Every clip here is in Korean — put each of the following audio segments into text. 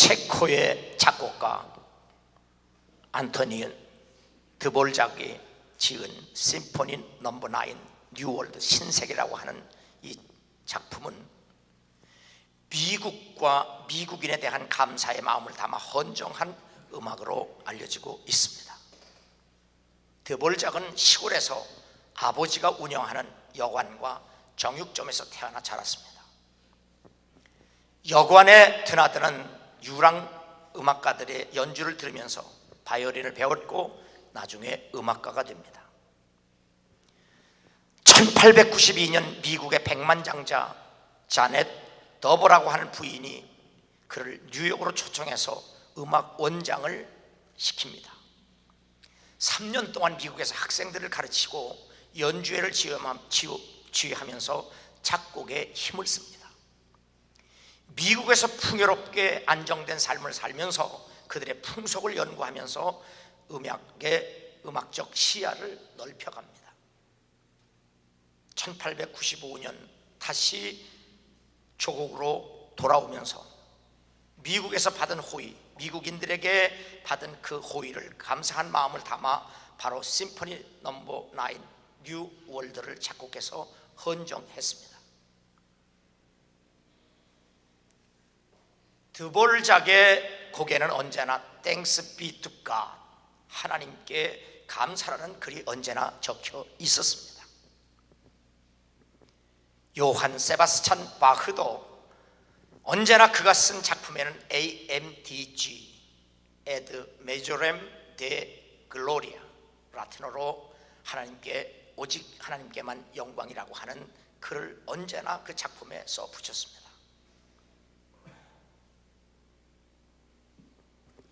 체코의 작곡가 안토니 드볼작이 지은 심포니 넘버 9 뉴월드 신세계라고 하는 이 작품은 미국과 미국인에 대한 감사의 마음을 담아 헌정한 음악으로 알려지고 있습니다. 드볼작은 시골에서 아버지가 운영하는 여관과 정육점에서 태어나 자랐습니다. 여관에 드나드는 유랑 음악가들의 연주를 들으면서 바이올린을 배웠고 나중에 음악가가 됩니다. 1892년 미국의 백만장자 자넷 더버라고 하는 부인이 그를 뉴욕으로 초청해서 음악 원장을 시킵니다. 3년 동안 미국에서 학생들을 가르치고 연주회를 지휘하면서 작곡에 힘을 씁니다. 미국에서 풍요롭게 안정된 삶을 살면서 그들의 풍속을 연구하면서 음악의 음악적 시야를 넓혀갑니다. 1895년 다시 조국으로 돌아오면서 미국에서 받은 호의, 미국인들에게 받은 그 호의를 감사한 마음을 담아 바로 심포니 넘버 9 뉴 월드를 작곡해서 헌정했습니다. 드볼작의 곡에는 언제나 Thanks be to God, 하나님께 감사라는 글이 언제나 적혀 있었습니다. 요한 세바스찬 바흐도 언제나 그가 쓴 작품에는 AMDG, Ad Majorem de Gloria, 라틴어로 하나님께 오직 하나님께만 영광이라고 하는 글을 언제나 그 작품에 써 붙였습니다.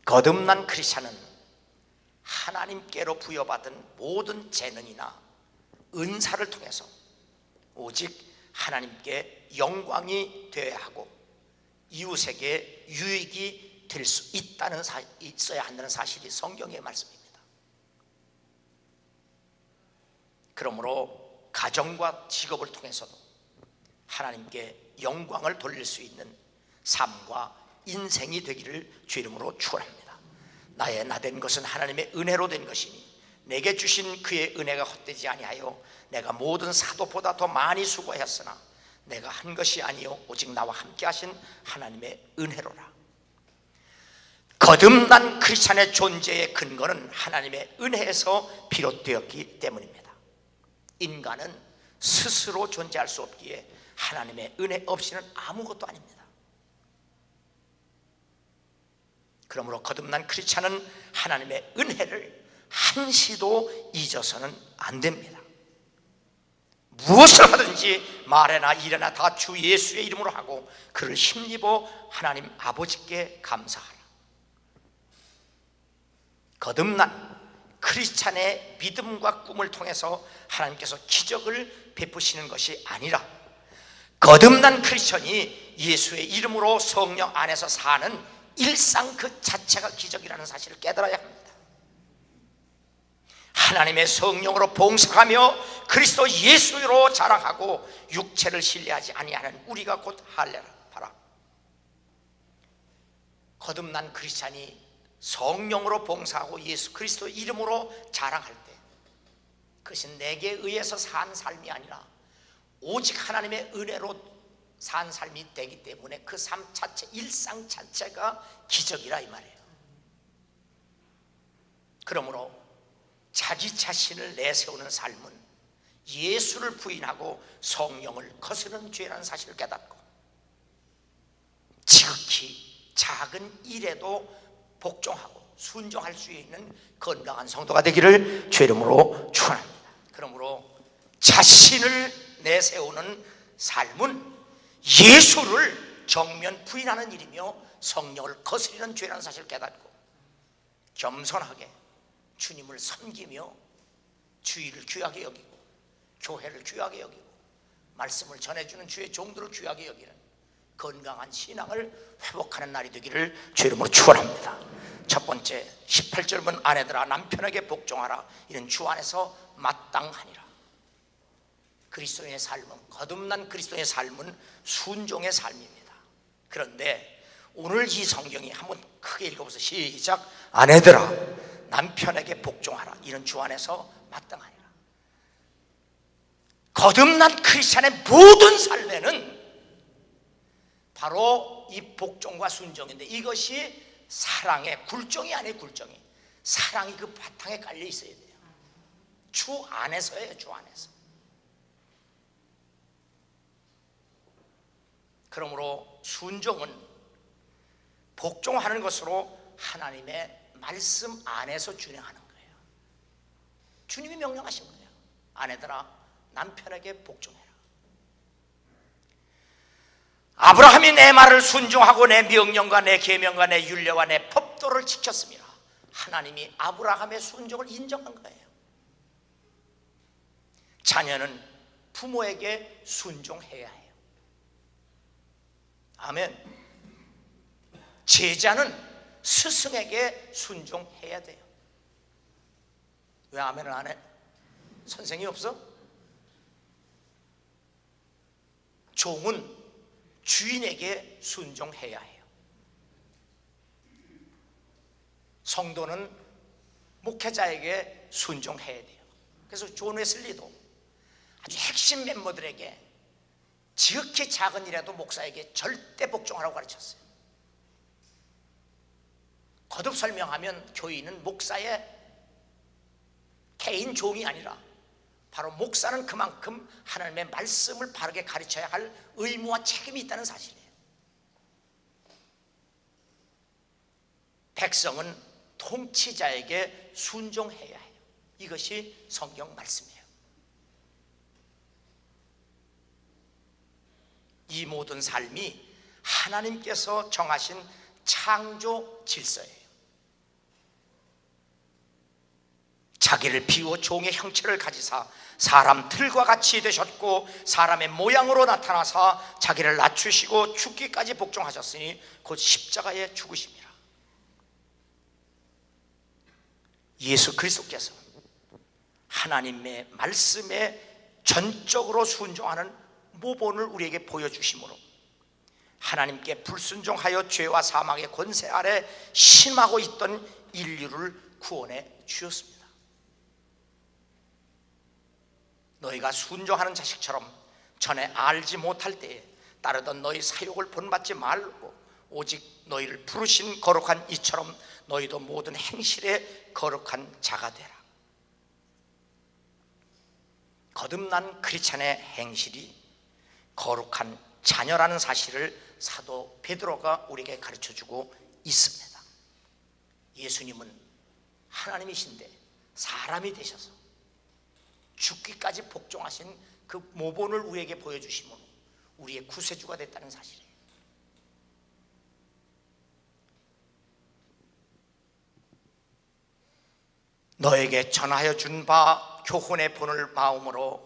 거듭난 크리스찬은 하나님께로 부여받은 모든 재능이나 은사를 통해서 오직 하나님께 영광이 되어야 하고 이웃에게 유익이 될 수 있어야 한다는 사실이 성경의 말씀입니다. 그러므로 가정과 직업을 통해서도 하나님께 영광을 돌릴 수 있는 삶과 인생이 되기를 주 이름으로 축원합니다. 나의 나된 것은 하나님의 은혜로 된 것이니 내게 주신 그의 은혜가 헛되지 아니하여 내가 모든 사도보다 더 많이 수고하였으나 내가 한 것이 아니요 오직 나와 함께 하신 하나님의 은혜로라. 거듭난 크리스찬의 존재의 근거는 하나님의 은혜에서 비롯되었기 때문입니다. 인간은 스스로 존재할 수 없기에 하나님의 은혜 없이는 아무것도 아닙니다. 그러므로 거듭난 크리스찬은 하나님의 은혜를 한시도 잊어서는 안 됩니다. 무엇을 하든지 말에나 일에나 다 주 예수의 이름으로 하고 그를 힘입어 하나님 아버지께 감사하라. 거듭난 크리스찬의 믿음과 꿈을 통해서 하나님께서 기적을 베푸시는 것이 아니라 거듭난 크리스찬이 예수의 이름으로 성령 안에서 사는 일상 그 자체가 기적이라는 사실을 깨달아야 합니다. 하나님의 성령으로 봉사하며 그리스도 예수로 자랑하고 육체를 신뢰하지 아니하는 우리가 곧 할례라 바라. 거듭난 크리스찬이 성령으로 봉사하고 예수 그리스도 이름으로 자랑할 때 그것이 내게 의해서 산 삶이 아니라 오직 하나님의 은혜로 산 삶이 되기 때문에 그 삶 자체, 일상 자체가 기적이라 이 말이에요. 그러므로 자기 자신을 내세우는 삶은 예수를 부인하고 성령을 거스르는 죄라는 사실을 깨닫고 지극히 작은 일에도 복종하고 순종할 수 있는 건강한 성도가 되기를 주 이름으로 축원합니다. 그러므로 자신을 내세우는 삶은 예수를 정면 부인하는 일이며 성령을 거스리는 죄라는 사실을 깨닫고 겸손하게 주님을 섬기며 주의를 귀하게 여기고 교회를 귀하게 여기고 말씀을 전해주는 주의 종들을 귀하게 여기는 건강한 신앙을 회복하는 날이 되기를 주 이름으로 축원합니다. 첫 번째 18절은 아내들아 남편에게 복종하라. 이는 주 안에서 마땅하니라. 그리스도인의 삶은 거듭난 그리스도인의 삶은 순종의 삶입니다. 그런데 오늘 이 성경이 한번 크게 읽어보세요. 시작. 아내들아 남편에게 복종하라. 이런 주 안에서 마땅하니라. 거듭난 크리스찬의 모든 삶에는 바로 이 복종과 순종인데, 이것이 사랑의 굴종이 아니에요. 굴종이 사랑이 그 바탕에 깔려 있어야 돼요. 주 안에서예요. 주 안에서. 그러므로 순종은 복종하는 것으로 하나님의 말씀 안에서 준행하는 거예요. 주님이 명령하신 거예요. 아내들아 남편에게 복종해라. 아브라함이 내 말을 순종하고 내 명령과 내 계명과 내 율례와 내 법도를 지켰습니다. 하나님이 아브라함의 순종을 인정한 거예요. 자녀는 부모에게 순종해야 해요. 아멘. 제자는 스승에게 순종해야 돼요. 왜 아멘을 안 해? 선생이 없어? 종은 주인에게 순종해야 해요. 성도는 목회자에게 순종해야 돼요. 그래서 존 웨슬리도 아주 핵심 멤버들에게 지극히 작은 일에도 목사에게 절대 복종하라고 가르쳤어요. 거듭 설명하면 교인은 목사의 개인 종이 아니라 바로 목사는 그만큼 하나님의 말씀을 바르게 가르쳐야 할 의무와 책임이 있다는 사실이에요. 백성은 통치자에게 순종해야 해요. 이것이 성경 말씀이에요. 이 모든 삶이 하나님께서 정하신 창조 질서예요. 자기를 비워 종의 형체를 가지사 사람 틀과 같이 되셨고 사람의 모양으로 나타나사 자기를 낮추시고 죽기까지 복종하셨으니 곧 십자가에 죽으심이라. 예수 그리스도께서 하나님의 말씀에 전적으로 순종하는 모본을 우리에게 보여주심으로 하나님께 불순종하여 죄와 사망의 권세 아래 신음하고 있던 인류를 구원해 주셨습니다. 너희가 순종하는 자식처럼 전에 알지 못할 때에 따르던 너희 사욕을 본받지 말고 오직 너희를 부르신 거룩한 이처럼 너희도 모든 행실에 거룩한 자가 되라. 거듭난 크리스찬의 행실이 거룩한 자녀라는 사실을 사도 베드로가 우리에게 가르쳐주고 있습니다. 예수님은 하나님이신데 사람이 되셔서 죽기까지 복종하신 그 모본을 우리에게 보여주심으로 우리의 구세주가 됐다는 사실이에요. 너에게 전하여 준 바 교훈의 본을 마음으로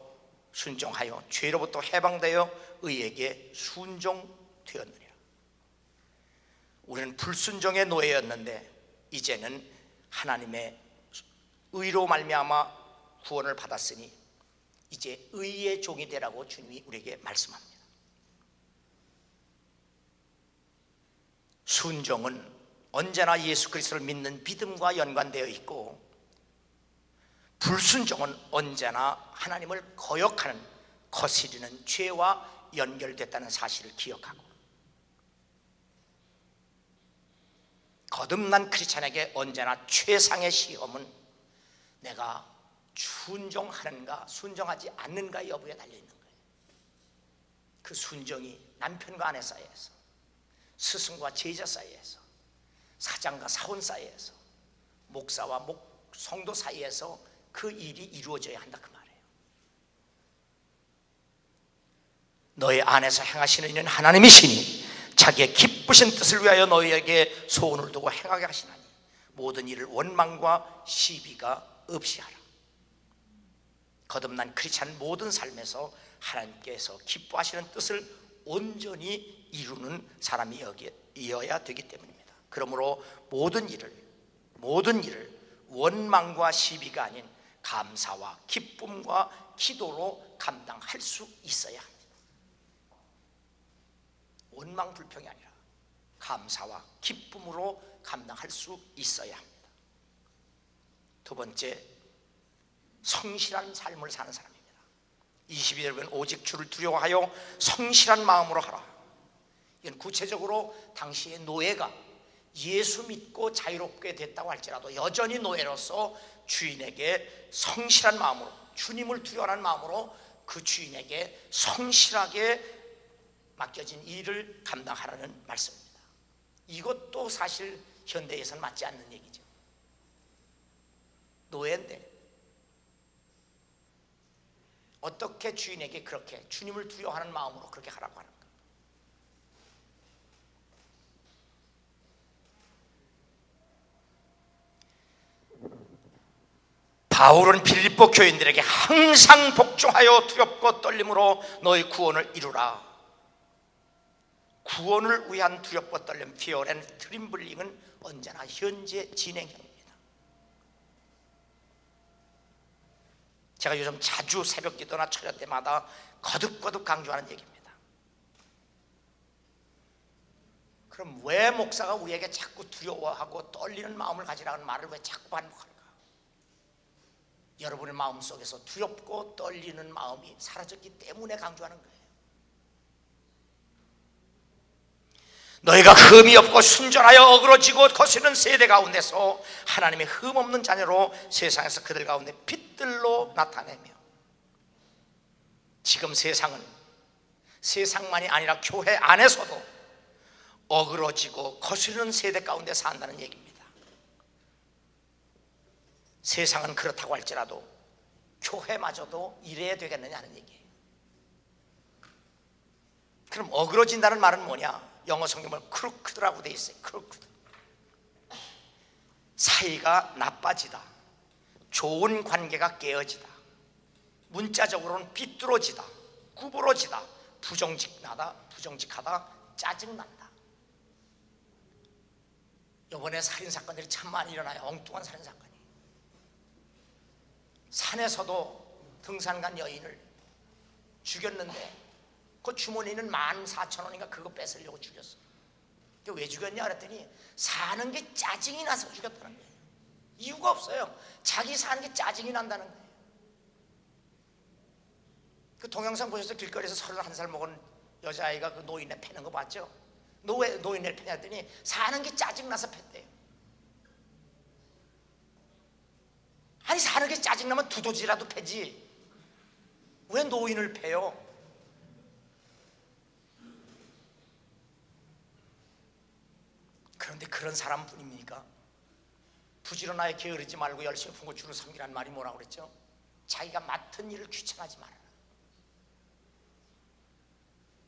순종하여 죄로부터 해방되어 의에게 순종되었느니라. 우리는 불순종의 노예였는데 이제는 하나님의 의로 말미암아 구원을 받았으니 이제 의의 종이 되라고 주님이 우리에게 말씀합니다. 순종은 언제나 예수 그리스도를 믿는 믿음과 연관되어 있고, 불순종은 언제나 하나님을 거역하는, 거스리는 죄와 연결됐다는 사실을 기억하고, 거듭난 크리스찬에게 언제나 최상의 시험은 내가 순종하는가 순종하지 않는가 여부에 달려있는 거예요. 그 순종이 남편과 아내 사이에서, 스승과 제자 사이에서, 사장과 사원 사이에서, 목사와 성도 사이에서 그 일이 이루어져야 한다 그 말이에요. 너희 안에서 행하시는 이는 하나님이시니 자기의 기쁘신 뜻을 위하여 너희에게 소원을 두고 행하게 하시나니 모든 일을 원망과 시비가 없이 하라. 거듭난 크리스찬 모든 삶에서 하나님께서 기뻐하시는 뜻을 온전히 이루는 사람이어야 되기 때문입니다. 그러므로 모든 일을 원망과 시비가 아닌 감사와 기쁨과 기도로 감당할 수 있어야 합니다. 원망 불평이 아니라 감사와 기쁨으로 감당할 수 있어야 합니다. 두 번째, 성실한 삶을 사는 사람입니다. 22절은 오직 주를 두려워하여 성실한 마음으로 하라. 이건 구체적으로 당시의 노예가 예수 믿고 자유롭게 됐다고 할지라도 여전히 노예로서 주인에게 성실한 마음으로, 주님을 두려워하는 마음으로 그 주인에게 성실하게 맡겨진 일을 감당하라는 말씀입니다. 이것도 사실 현대에서는 맞지 않는 얘기죠. 노예인데 어떻게 주인에게 그렇게 주님을 두려워하는 마음으로 그렇게 하라고 하는가? 바울은 빌립보 교인들에게 항상 복종하여 두렵고 떨림으로 너희 구원을 이루라. 구원을 위한 두렵고 떨림, fear and trembling은 언제나 현재 진행형입니다. 제가 요즘 자주 새벽 기도나 철야 때마다 거듭거듭 강조하는 얘기입니다. 그럼 왜 목사가 우리에게 자꾸 두려워하고 떨리는 마음을 가지라는 말을 왜 자꾸 반복할까? 여러분의 마음속에서 두렵고 떨리는 마음이 사라졌기 때문에 강조하는 거예요. 너희가 흠이 없고 순전하여 어그러지고 거스르는 세대 가운데서 하나님의 흠 없는 자녀로 세상에서 그들 가운데 빛들로 나타내며, 지금 세상은 세상만이 아니라 교회 안에서도 어그러지고 거스르는 세대 가운데 산다는 얘기입니다. 세상은 그렇다고 할지라도 교회마저도 이래야 되겠느냐 하는 얘기예요. 그럼 어그러진다는 말은 뭐냐? 영어 성경은 크루크드라고 돼 있어요. 크루크드. 사이가 나빠지다, 좋은 관계가 깨어지다, 문자적으로는 비뚤어지다, 구부러지다, 부정직하다, 짜증난다. 이번에 살인사건들이 참 많이 일어나요. 엉뚱한 살인사건이. 산에서도 등산 간 여인을 죽였는데 그 주머니는 14,000원인가 그거 뺏으려고 죽였어. 왜 죽였냐 그랬더니 사는 게 짜증이 나서 죽였다는 거예요. 이유가 없어요. 자기 사는 게 짜증이 난다는 거예요. 그 동영상 보셔서 길거리에서 31살 먹은 여자아이가 그 노인네 패는 거 봤죠? 너 왜 노인네를 패냐 했더니 사는 게 짜증나서 팼대요. 아니 사는 게 짜증나면 두더지라도 패지 왜 노인을 패요? 그런데 그런 사람뿐입니까? 부지런하게 게으르지 말고 열심히 품고 주를 섬기라는 말이 뭐라고 그랬죠? 자기가 맡은 일을 귀찮아하지 말아라.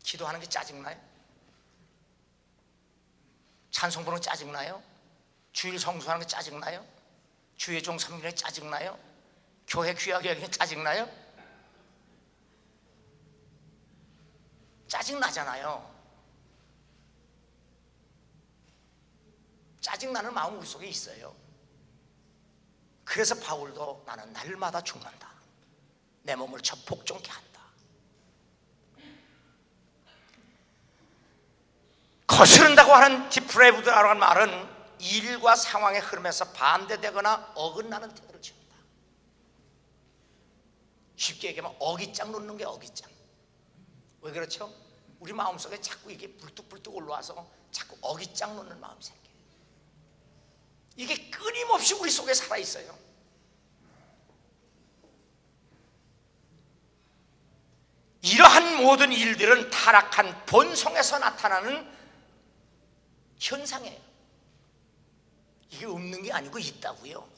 기도하는 게 짜증나요? 찬송 부르는 게 짜증나요? 주일 성수하는 게 짜증나요? 주의 종 섬기는 게 짜증나요? 교회 귀하게 여기는 게 짜증나요? 짜증나잖아요. 짜증나는 마음 우리 속에 있어요. 그래서 바울도 나는 날마다 죽는다, 내 몸을 저 복종케 한다. 거스른다고 하는 디프레브드라고 하는 말은 일과 상황의 흐름에서 반대되거나 어긋나는 태도를 취합니다. 쉽게 얘기하면 어깃장 놓는 게 어깃장. 왜 그렇죠? 우리 마음속에 자꾸 이게 불뚝불뚝 올라와서 자꾸 어깃장 놓는 마음이 생겨요. 이게 끊임없이 우리 속에 살아있어요. 이러한 모든 일들은 타락한 본성에서 나타나는 현상이에요. 이게 없는 게 아니고 있다고요.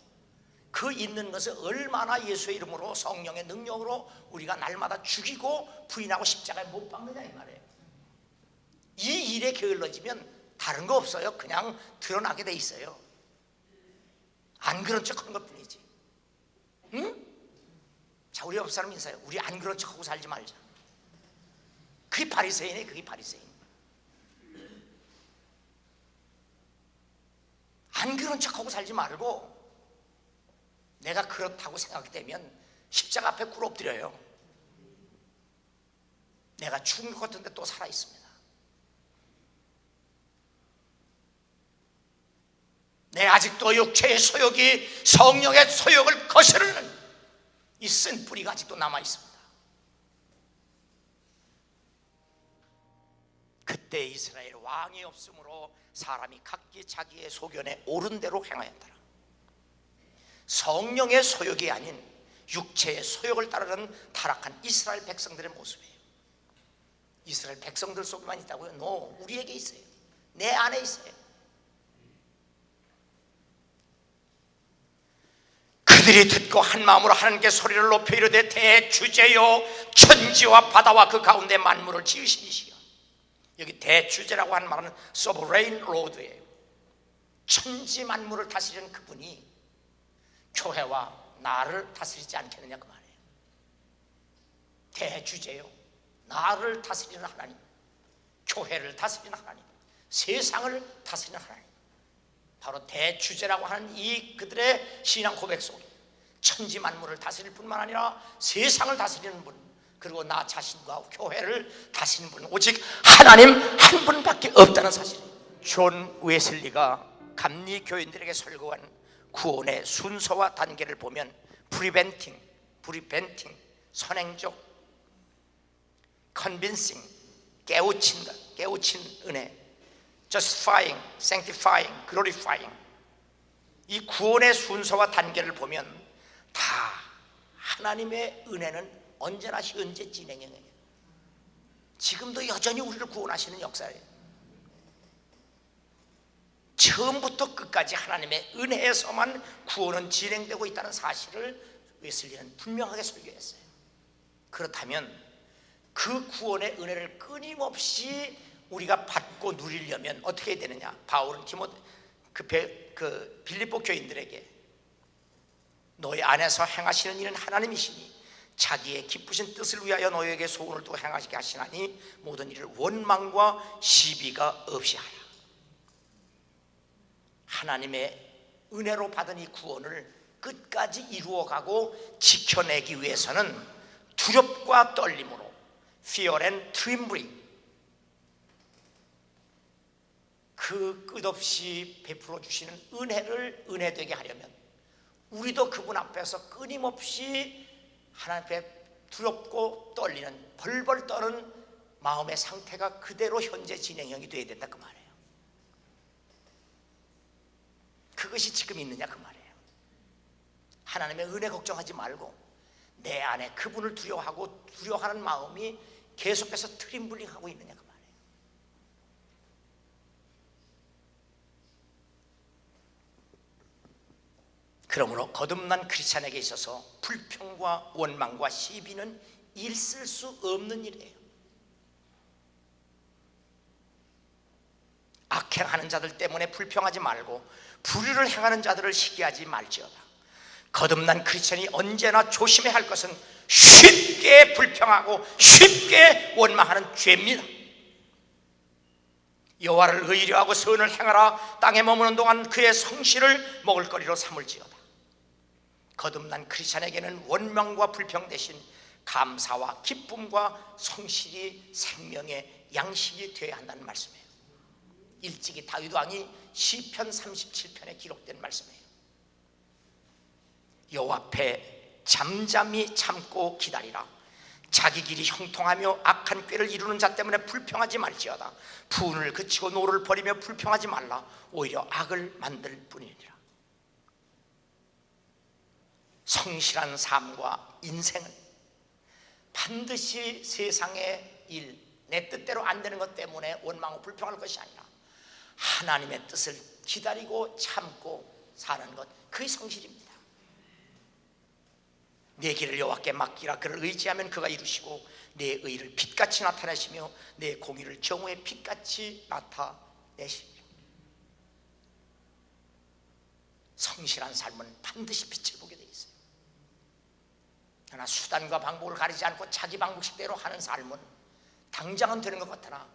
그 있는 것을 얼마나 예수의 이름으로 성령의 능력으로 우리가 날마다 죽이고 부인하고 십자가에 못 박느냐 이 말이에요. 이 일에 게을러지면 다른 거 없어요. 그냥 드러나게 돼 있어요. 안 그런 척하는 것뿐이지. 응? 자, 우리 옆 사람 인사해요. 우리 안 그런 척하고 살지 말자. 그게 바리새인이에요. 그게 바리새인. 안 그런 척하고 살지 말고 내가 그렇다고 생각되면 십자가 앞에 꿇어 엎드려요. 내가 죽은 것 같은데 또 살아있습니다. 내 아직도 육체의 소욕이 성령의 소욕을 거스르는 이 쓴 뿌리가 아직도 남아 있습니다. 그때 이스라엘 왕이 없으므로 사람이 각기 자기의 소견에 옳은 대로 행하였더라. 성령의 소욕이 아닌 육체의 소욕을 따르는 타락한 이스라엘 백성들의 모습이에요. 이스라엘 백성들 속에만 있다고요? No, 우리에게 있어요. 내 안에 있어요. 그들이 듣고 한 마음으로 하나님께 소리를 높여 이르되 대주제요 천지와 바다와 그 가운데 만물을 지으신 이시여. 여기 대주제라고 하는 말은 sovereign lord예요. 천지 만물을 다스리는 그분이 교회와 나를 다스리지 않겠느냐 그 말이에요. 대주제요, 나를 다스리는 하나님, 교회를 다스리는 하나님, 세상을 다스리는 하나님, 바로 대주제라고 하는 이 그들의 신앙 고백 속에 천지 만물을 다스릴 뿐만 아니라 세상을 다스리는 분, 그리고 나 자신과 교회를 다스리는 분, 오직 하나님 한 분밖에 없다는 사실이에요. 존 웨슬리가 감리 교인들에게 설교한 구원의 순서와 단계를 보면 preventing, 선행적, convincing, 깨우친다, 깨우친 은혜, justifying, sanctifying, glorifying, 이 구원의 순서와 단계를 보면 다 하나님의 은혜는 언제나 현재 진행형이에요. 지금도 여전히 우리를 구원하시는 역사예요. 처음부터 끝까지 하나님의 은혜에서만 구원은 진행되고 있다는 사실을 웨슬리는 분명하게 설교했어요. 그렇다면 그 구원의 은혜를 끊임없이 우리가 받고 누리려면 어떻게 해야 되느냐? 바울은 빌립보 교인들에게 너희 안에서 행하시는 일은 하나님이시니 자기의 기쁘신 뜻을 위하여 너희에게 소원을 두고 행하시게 하시나니 모든 일을 원망과 시비가 없이 하라. 하나님의 은혜로 받은 이 구원을 끝까지 이루어가고 지켜내기 위해서는 두렵과 떨림으로 fear and trembling, 그 끝없이 베풀어 주시는 은혜를 은혜되게 하려면 우리도 그분 앞에서 끊임없이 하나님 앞에 두렵고 떨리는, 벌벌 떠는 마음의 상태가 그대로 현재 진행형이 되어야 된다 그 말이에요. 그것이 지금 있느냐 그 말이에요. 하나님의 은혜 걱정하지 말고 내 안에 그분을 두려워하고 두려워하는 마음이 계속해서 트림블링하고 있느냐 그 말이에요. 그러므로 거듭난 크리스찬에게 있어서 불평과 원망과 시비는 있을 수 없는 일이에요. 악행하는 자들 때문에 불평하지 말고 불의를 행하는 자들을 시기하지 말지어다. 거듭난 크리스찬이 언제나 조심해야 할 것은 쉽게 불평하고 쉽게 원망하는 죄입니다. 여호와를 의뢰하고 선을 행하라. 땅에 머무는 동안 그의 성실을 먹을거리로 삼을지어다. 거듭난 크리스찬에게는 원망과 불평 대신 감사와 기쁨과 성실이 생명의 양식이 되어야 한다는 말씀이에요. 일찍이 다윗 왕이 시편 37편에 기록된 말씀이에요. 여호와 앞에 잠잠히 참고 기다리라. 자기 길이 형통하며 악한 꾀를 이루는 자 때문에 불평하지 말지어다. 분을 그치고 노를 버리며 불평하지 말라. 오히려 악을 만들 뿐이니라. 성실한 삶과 인생은 반드시 세상의 일, 내 뜻대로 안 되는 것 때문에 원망하고 불평할 것이 아니라 하나님의 뜻을 기다리고 참고 사는 것, 그게 성실입니다. 내 길을 여호와께 맡기라. 그를 의지하면 그가 이루시고 내 의를 빛같이 나타내시며 내 공의를 정오의 빛같이 나타내시며, 성실한 삶은 반드시 빛을 보게 돼 있어요. 그러나 수단과 방법을 가리지 않고 자기 방법식대로 하는 삶은 당장은 되는 것 같으나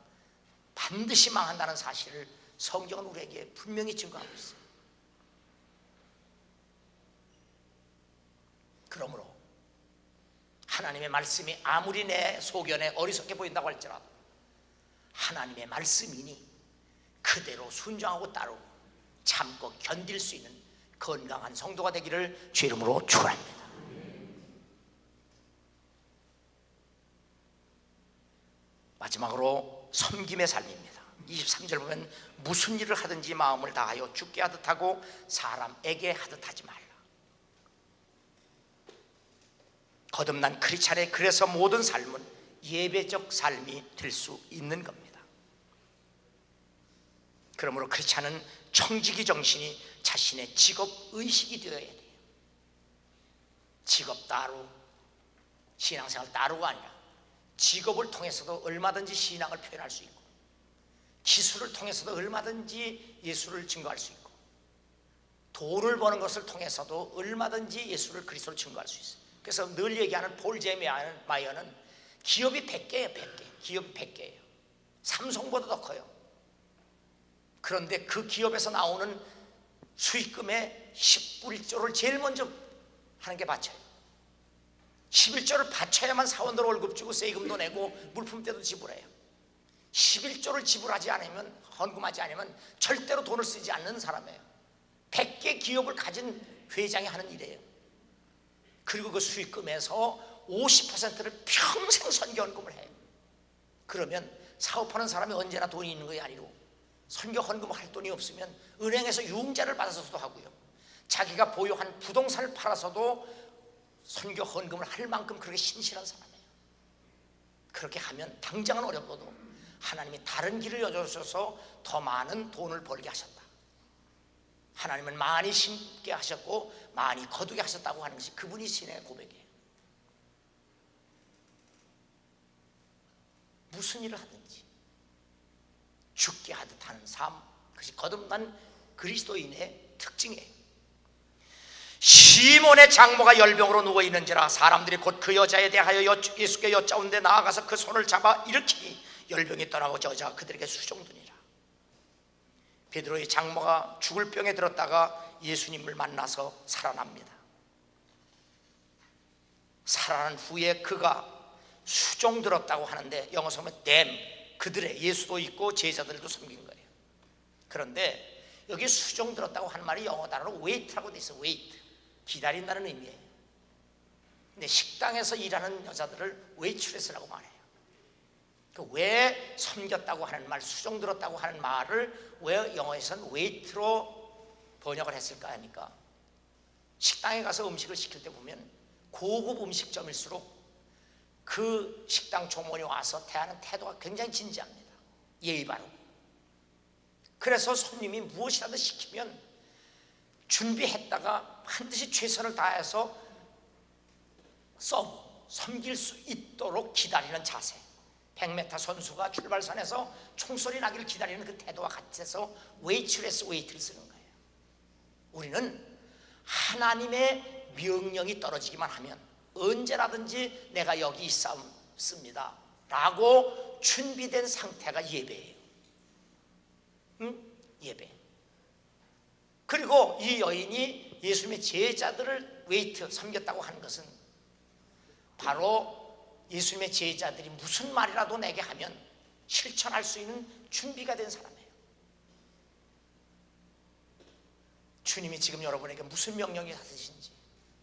반드시 망한다는 사실을 성경은 우리에게 분명히 증거하고 있어요. 그러므로 하나님의 말씀이 아무리 내 소견에 어리석게 보인다고 할지라도 하나님의 말씀이니 그대로 순종하고 따르고 참고 견딜 수 있는 건강한 성도가 되기를 주 이름으로 축원합니다. 마지막으로 섬김의 삶입니다. 23절 보면 무슨 일을 하든지 마음을 다하여 주께 하듯 하고 사람에게 하듯 하지 말라. 거듭난 크리스찬의 그래서 모든 삶은 예배적 삶이 될 수 있는 겁니다. 그러므로 크리스찬은 청지기 정신이 자신의 직업 의식이 되어야 돼요. 직업 따로, 신앙생활 따로가 아니라 직업을 통해서도 얼마든지 신앙을 표현할 수 있고, 기술을 통해서도 얼마든지 예수를 증거할 수 있고, 돈을 버는 것을 통해서도 얼마든지 예수를 그리스도로 증거할 수 있어요. 그래서 늘 얘기하는 폴 제메이어는 기업이 100개예요. 100개. 기업이 100개예요. 삼성보다 더 커요. 그런데 그 기업에서 나오는 수익금의 11조를 제일 먼저 하는 게 바쳐요. 11조를 바쳐야만 사원들 월급 주고 세금도 내고 물품대도 지불해요. 11조를 지불하지 않으면, 헌금하지 않으면 절대로 돈을 쓰지 않는 사람이에요. 100개 기업을 가진 회장이 하는 일이에요. 그리고 그 수익금에서 50%를 평생 선교헌금을 해요. 그러면 사업하는 사람이 언제나 돈이 있는 것이 아니고, 선교 헌금을 할 돈이 없으면 은행에서 융자를 받아서도 하고요, 자기가 보유한 부동산을 팔아서도 선교 헌금을 할 만큼 그렇게 신실한 사람이에요. 그렇게 하면 당장은 어려워도 하나님이 다른 길을 여주셔서 더 많은 돈을 벌게 하셨다. 하나님은 많이 심게 하셨고 많이 거두게 하셨다고 하는 것이 그분이 신의 고백이에요. 무슨 일을 하든지 죽게 하듯 하는 삶, 그것이 거듭난 그리스도인의 특징이에요. 시몬의 장모가 열병으로 누워있는지라 사람들이 곧 그 여자에 대하여 예수께 여짜온데 나아가서 그 손을 잡아 일으키니 열병이 떠나고 저 여자가 그들에게 수종드니라. 베드로의 장모가 죽을 병에 들었다가 예수님을 만나서 살아납니다. 살아난 후에 그가 수종들었다고 하는데 영어 성에 them, 그들의, 예수도 있고 제자들도 섬긴 거예요. 그런데 여기 수종들었다고 하는 말이 영어 단어로 wait라고 돼 있어요. wait, 기다린다는 의미예요. 근데 식당에서 일하는 여자들을 waitress라고 말해요. 왜 섬겼다고 하는 말, 수종들었다고 하는 말을 왜 영어에서는 wait로 번역을 했을까 하니까, 식당에 가서 음식을 시킬 때 보면 고급 음식점일수록 그 식당 종원이 와서 대하는 태도가 굉장히 진지합니다. 예의 바르고. 그래서 손님이 무엇이라도 시키면 준비했다가 반드시 최선을 다해서 서브, 섬길 수 있도록 기다리는 자세. 100m 선수가 출발선에서 총소리 나기를 기다리는 그 태도와 같아서 웨이트레스, 웨이트를 쓰는 거예요. 우리는 하나님의 명령이 떨어지기만 하면 언제라든지 내가 여기 있습니다 라고 준비된 상태가 예배예요. 예배. 그리고 이 여인이 예수님의 제자들을 웨이트, 섬겼다고 하는 것은 바로 예수님의 제자들이 무슨 말이라도 내게 하면 실천할 수 있는 준비가 된 사람이에요. 주님이 지금 여러분에게 무슨 명령이 하시는지,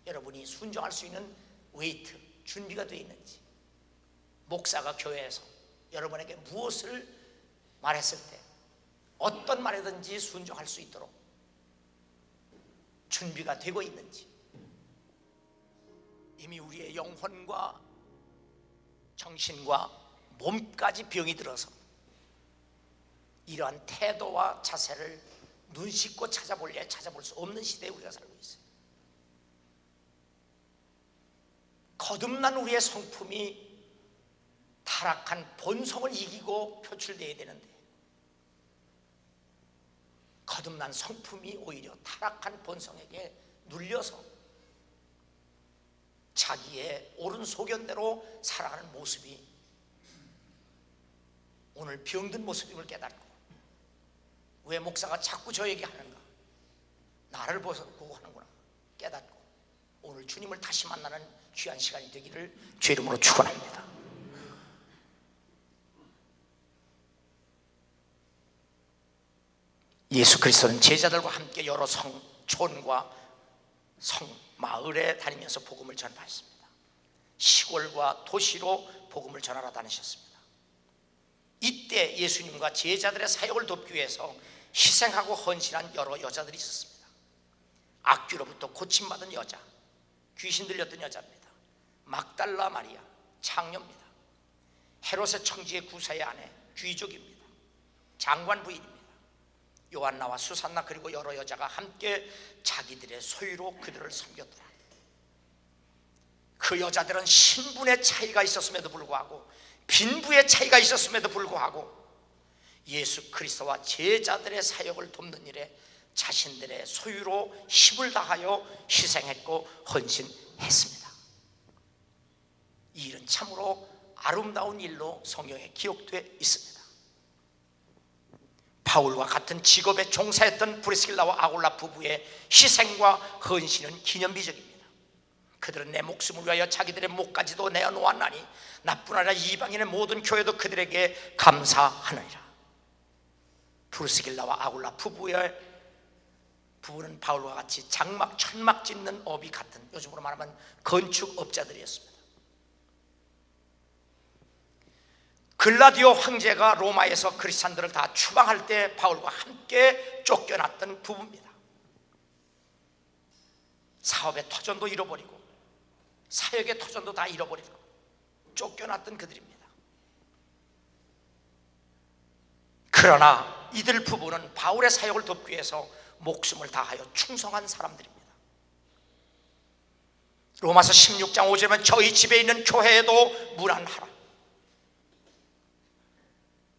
여러분이 순종할 수 있는 웨이트, 준비가 되어 있는지, 목사가 교회에서 여러분에게 무엇을 말했을 때 어떤 말이든지 순종할 수 있도록 준비가 되고 있는지, 이미 우리의 영혼과 정신과 몸까지 병이 들어서 이러한 태도와 자세를 눈 씻고 찾아볼 수 없는 시대에 우리가 살고 있어요. 거듭난 우리의 성품이 타락한 본성을 이기고 표출되어야 되는데, 거듭난 성품이 오히려 타락한 본성에게 눌려서 자기의 옳은 소견대로 살아가는 모습이 오늘 병든 모습임을 깨닫고, 왜 목사가 자꾸 저에게 하는가, 나를 보고 하는구나 깨닫고 오늘 주님을 다시 만나는 귀한 시간이 되기를 주 이름으로 축원합니다. 예수 그리스도는 제자들과 함께 여러 성촌과 성마을에 다니면서 복음을 전파했습니다. 시골과 도시로 복음을 전하러 다니셨습니다. 이때 예수님과 제자들의 사역을 돕기 위해서 희생하고 헌신한 여러 여자들이 있었습니다. 악귀로부터 고침받은 여자, 귀신 들렸던 여자입니다. 막달라 마리아, 창녀입니다. 헤롯의 청지의 구사의 아내, 귀족입니다. 장관 부인입니다. 요한나와 수산나 그리고 여러 여자가 함께 자기들의 소유로 그들을 섬겼더라. 그 여자들은 신분의 차이가 있었음에도 불구하고 빈부의 차이가 있었음에도 불구하고 예수 그리스도와 제자들의 사역을 돕는 일에 자신들의 소유로 힘을 다하여 희생했고 헌신했습니다. 이 일은 참으로 아름다운 일로 성경에 기록되어 있습니다. 바울과 같은 직업에 종사했던 브리스길라와 아굴라 부부의 희생과 헌신은 기념비적입니다. 그들은 내 목숨을 위하여 자기들의 목까지도 내어놓았나니 나뿐 아니라 이방인의 모든 교회도 그들에게 감사하느니라. 브리스길라와 아굴라 부부는 바울과 같이 장막, 천막 짓는 업이 같은, 요즘으로 말하면 건축업자들이었습니다. 글라디오 황제가 로마에서 크리스찬들을 다 추방할 때 바울과 함께 쫓겨났던 부부입니다. 사업의 터전도 잃어버리고 사역의 터전도 다 잃어버리고 쫓겨났던 그들입니다. 그러나 이들 부부는 바울의 사역을 돕기 위해서 목숨을 다하여 충성한 사람들입니다. 로마서 16장 5절에 저희 집에 있는 교회에도 문안하라.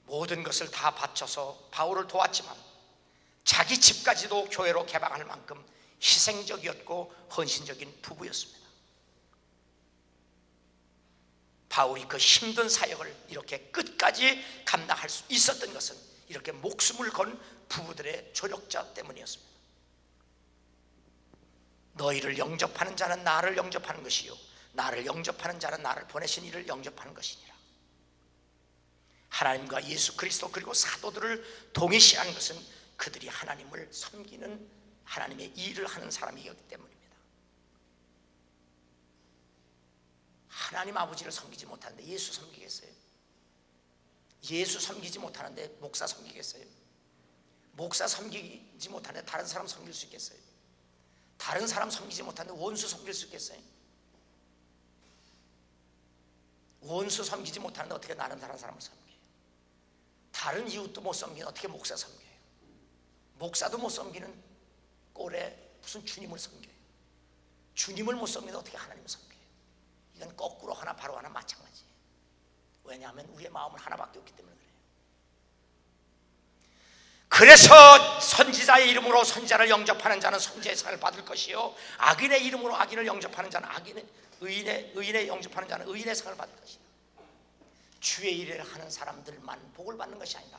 모든 것을 다 바쳐서 바울을 도왔지만 자기 집까지도 교회로 개방할 만큼 희생적이었고 헌신적인 부부였습니다. 바울이 그 힘든 사역을 이렇게 끝까지 감당할 수 있었던 것은 이렇게 목숨을 건 부부들의 조력자 때문이었습니다. 너희를 영접하는 자는 나를 영접하는 것이요 나를 영접하는 자는 나를 보내신 이를 영접하는 것이니라. 하나님과 예수 그리스도 그리고 사도들을 동일시하는 것은 그들이 하나님을 섬기는 하나님의 일을 하는 사람이기 때문입니다. 하나님 아버지를 섬기지 못하는데 예수 섬기겠어요? 예수 섬기지 못하는데 목사 섬기겠어요? 목사 섬기지 못하는데 다른 사람 섬길 수 있겠어요? 다른 사람 섬기지 못하는데 원수 섬길 수 있겠어요? 원수 섬기지 못하는데 어떻게 나는 다른 사람을 섬겨요? 다른 이웃도 못 섬기는 어떻게 목사 섬겨요? 목사도 못 섬기는 꼴에 무슨 주님을 섬겨요? 주님을 못 섬기는 어떻게 하나님을 섬겨요? 이건 거꾸로 하나 바로 하나 마찬가지예요. 왜냐하면 우리의 마음은 하나밖에 없기 때문에 그래요. 그래서 선지자의 이름으로 선지자를 영접하는 자는 선지자의 상을 받을 것이요 악인의 이름으로 악인을 영접하는 자는 의인의 영접하는 자는 의인의 상을 받을 것이다. 주의 일을 하는 사람들만 복을 받는 것이 아니라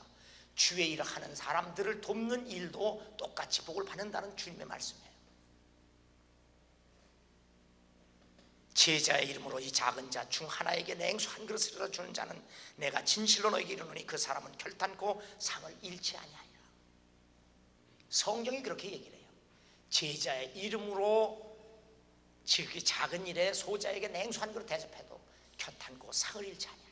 주의 일을 하는 사람들을 돕는 일도 똑같이 복을 받는다는 주님의 말씀이에요. 제자의 이름으로 이 작은 자 중 하나에게 냉수 한 그릇을 주는 자는 내가 진실로 너에게 이르노니 그 사람은 결탄코 상을 잃지 아니하리라. 성경이 그렇게 얘기를 해요. 제자의 이름으로 즉 작은 일에 소자에게 냉수 한 그릇 대접해도 결탄코 상을 잃지 아니하리라.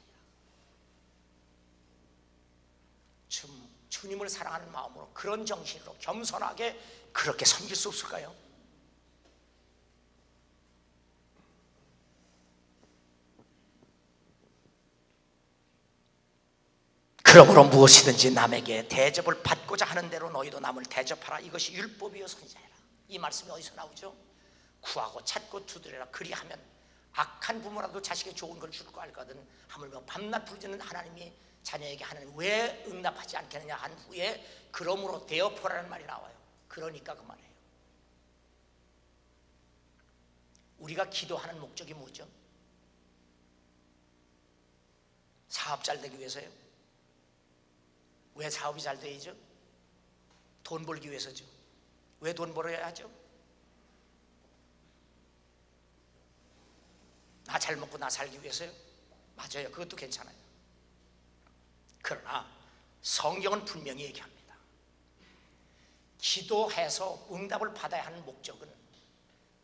주님을 사랑하는 마음으로 그런 정신으로 겸손하게 그렇게 섬길 수 없을까요? 그러므로 무엇이든지 남에게 대접을 받고자 하는 대로 너희도 남을 대접하라. 이것이 율법이요 선지자니라. 이 말씀이 어디서 나오죠? 구하고 찾고 두드려라. 그리하면 악한 부모라도 자식에게 좋은 걸 줄 거 알거든. 하물며 밤낮 부르짖는 하나님이 자녀에게 하나님 왜 응답하지 않겠느냐 한 후에 그러므로 대어포라는 말이 나와요. 그러니까 그 말이에요. 우리가 기도하는 목적이 뭐죠? 사업 잘 되기 위해서요? 왜 사업이 잘 돼야죠? 돈 벌기 위해서죠. 왜 돈 벌어야 하죠? 나 잘 먹고 나 살기 위해서요? 맞아요. 그것도 괜찮아요. 그러나 성경은 분명히 얘기합니다. 기도해서 응답을 받아야 하는 목적은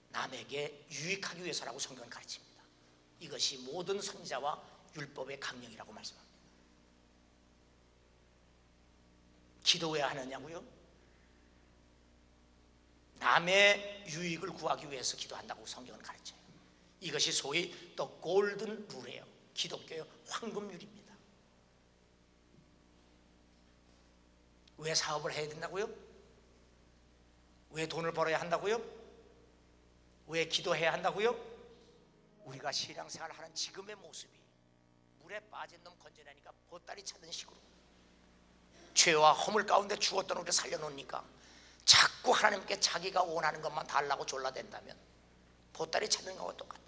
남에게 유익하기 위해서라고 성경은 가르칩니다. 이것이 모든 선지자와 율법의 강령이라고 말씀합니다. 기도 왜 하느냐고요? 남의 유익을 구하기 위해서 기도한다고 성경은 가르쳐요. 이것이 소위 또 골든 룰이에요. 기독교의 황금률입니다. 왜 사업을 해야 된다고요? 왜 돈을 벌어야 한다고요? 왜 기도해야 한다고요? 우리가 신앙생활을 하는 지금의 모습이 물에 빠진 놈 건져내니까 보따리 차던 식으로 죄와 허물 가운데 죽었던 우리를 살려놓으니까 자꾸 하나님께 자기가 원하는 것만 달라고 졸라댄다면 보따리 찾는 거와 똑같아요.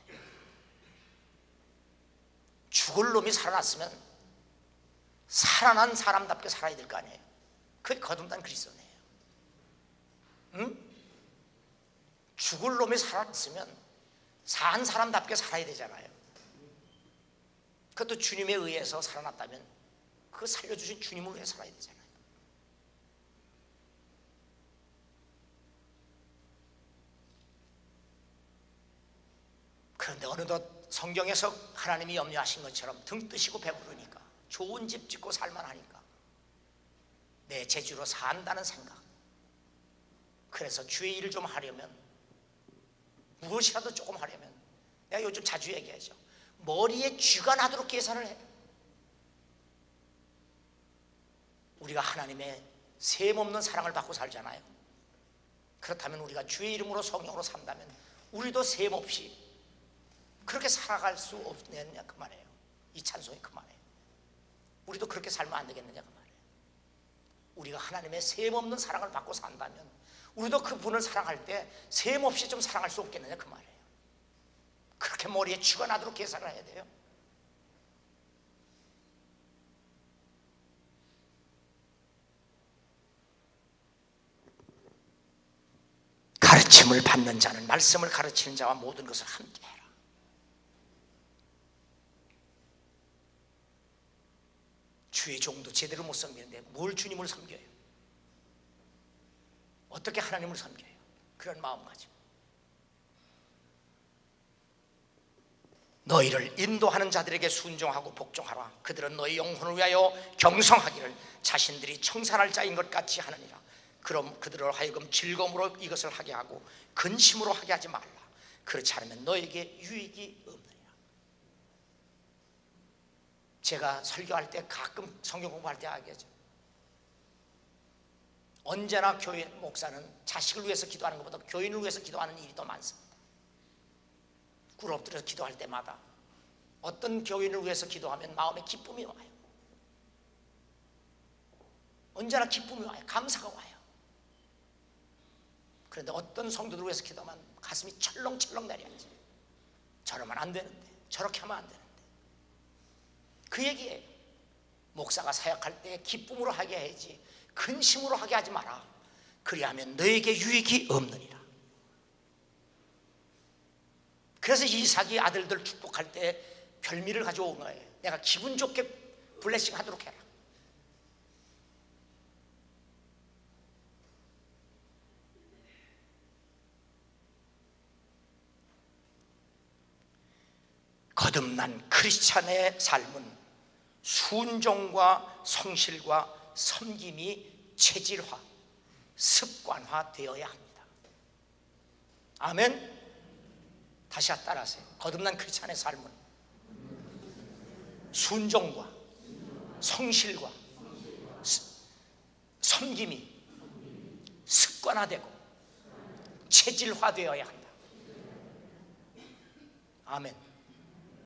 죽을 놈이 살아났으면 살아난 사람답게 살아야 될 거 아니에요. 그게 거듭난 그리스도네요. 응? 죽을 놈이 살아났으면 산 사람답게 살아야 되잖아요. 그것도 주님에 의해서 살아났다면 그 살려주신 주님을 위해 살아야 되잖아요. 그런데 어느덧 성경에서 하나님이 염려하신 것처럼 등 뜨시고 배부르니까 좋은 집 짓고 살만하니까 내 재주로 산다는 생각, 그래서 주의 일을 좀 하려면 무엇이라도 조금 하려면 내가 요즘 자주 얘기하죠. 머리에 쥐가 나도록 계산을 해. 우리가 하나님의 셈없는 사랑을 받고 살잖아요. 그렇다면 우리가 주의 이름으로 성령으로 산다면 우리도 셈없이 그렇게 살아갈 수 없느냐 그 말이에요. 이 찬송이 그 말이에요. 우리도 그렇게 살면 안 되겠느냐 그 말이에요. 우리가 하나님의 셈없는 사랑을 받고 산다면 우리도 그분을 사랑할 때 셈없이 좀 사랑할 수 없겠느냐 그 말이에요. 그렇게 머리에 쥐가 나도록 계산을 해야 돼요. 가르침을 받는 자는 말씀을 가르치는 자와 모든 것을 함께 해라. 주의 종도 제대로 못 섬기는데 뭘 주님을 섬겨요? 어떻게 하나님을 섬겨요? 그런 마음가짐. 너희를 인도하는 자들에게 순종하고 복종하라. 그들은 너희 영혼을 위하여 경성하기를 자신들이 청산할 자인 것 같이 하느니라. 그럼 그들을 하여금 즐거움으로 이것을 하게 하고 근심으로 하게 하지 말라. 그렇지 않으면 너에게 유익이 없느니라. 제가 설교할 때 가끔 성경 공부할 때 하게 하죠. 언제나 교회 목사는 자식을 위해서 기도하는 것보다 교인을 위해서 기도하는 일이 더 많습니다. 꿇어 엎드려서 기도할 때마다 어떤 교인을 위해서 기도하면 마음에 기쁨이 와요. 언제나 기쁨이 와요. 감사가 와요. 그런데 어떤 성도들을 위해서 기도하면 가슴이 철렁철렁 내려야지. 저러면 안 되는데, 저렇게 하면 안 되는데. 그 얘기예요. 목사가 사역할 때 기쁨으로 하게 해야지 근심으로 하게 하지 마라. 그리하면 너에게 유익이 없느니라. 그래서 이삭이 아들들 축복할 때 별미를 가져온 거예요. 내가 기분 좋게 블레싱 하도록 해라. 거듭난 크리스찬의 삶은 순종과 성실과 섬김이 체질화, 습관화 되어야 합니다. 아멘. 다시 따라하세요. 거듭난 크리스찬의 삶은 순종과 성실과 섬김이 습관화되고 체질화되어야 한다. 아멘.